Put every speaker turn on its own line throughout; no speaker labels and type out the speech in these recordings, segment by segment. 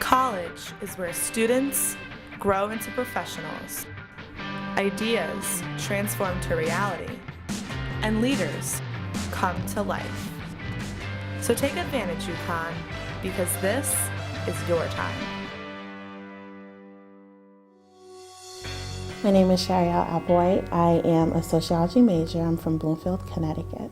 College is where students grow into professionals, ideas transform to reality, and leaders come to life. So take advantage, UConn, because this is your time.
My name is Sharielle Applewhite. I am a sociology major. I'm from Bloomfield, Connecticut.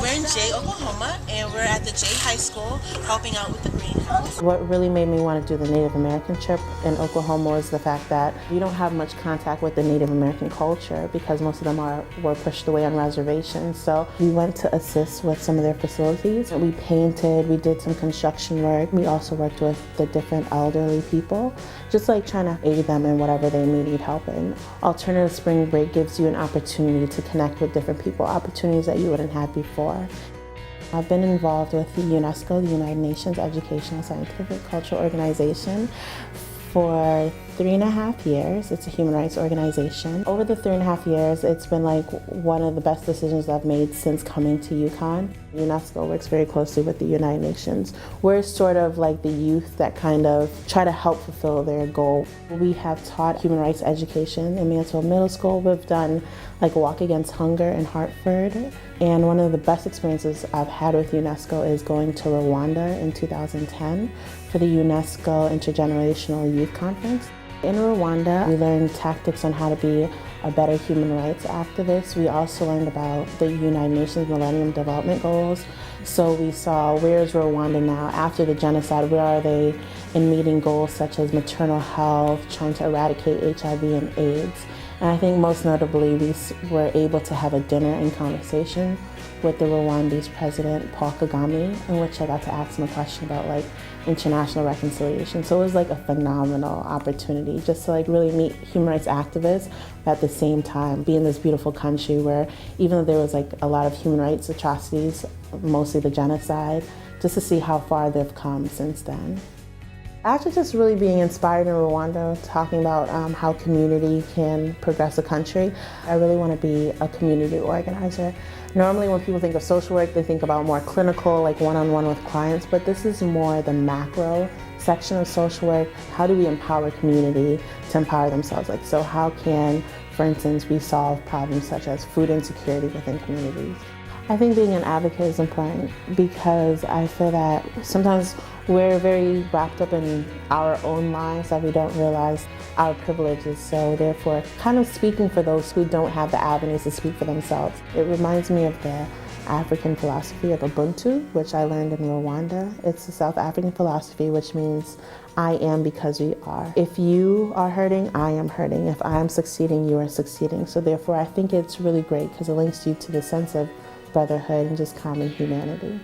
We're in Jay, Oklahoma, and we're at the Jay High School helping out with the greenhouse.
What really made me want to do the Native American trip in Oklahoma was the fact that we don't have much contact with the Native American culture because most of them were pushed away on reservations. So we went to assist with some of their facilities. We painted, we did some construction work. We also worked with the different elderly people, just like trying to aid them in whatever they may need help in. Alternative spring break gives you an opportunity to connect with different people, opportunities that you wouldn't have before. I've been involved with the UNESCO, the United Nations Educational, Scientific, Cultural Organization, for 3.5 years. It's a human rights organization. Over the 3.5 years, it's been like one of the best decisions I've made since coming to UConn. UNESCO works very closely with the United Nations. We're sort of like the youth that kind of try to help fulfill their goal. We have taught human rights education in Mansfield Middle School. We've done like Walk Against Hunger in Hartford. And one of the best experiences I've had with UNESCO is going to Rwanda in 2010 for the UNESCO Intergenerational Youth Conference. In Rwanda, we learned tactics on how to be a better human rights activist. We also learned about the United Nations Millennium Development Goals. So we saw, where is Rwanda now after the genocide? Where are they in meeting goals such as maternal health, trying to eradicate HIV and AIDS? And I think most notably, we were able to have a dinner and conversation with the Rwandese president, Paul Kagame, in which I got to ask him a question about like international reconciliation. So it was like a phenomenal opportunity just to like really meet human rights activists, but at the same time be in this beautiful country where even though there was like a lot of human rights atrocities, mostly the genocide, just to see how far they've come since then. After just really being inspired in Rwanda, talking about how community can progress a country, I really want to be a community organizer. Normally when people think of social work, they think about more clinical, like one-on-one with clients, but this is more the macro section of social work. How do we empower community to empower themselves? Like, so how can, for instance, we solve problems such as food insecurity within communities? I think being an advocate is important because I feel that sometimes we're very wrapped up in our own lives that we don't realize our privileges. So therefore, kind of speaking for those who don't have the avenues to speak for themselves. It reminds me of the African philosophy of Ubuntu, which I learned in Rwanda. It's a South African philosophy, which means I am because we are. If you are hurting, I am hurting. If I am succeeding, you are succeeding. So therefore, I think it's really great because it links you to the sense of brotherhood and just common humanity.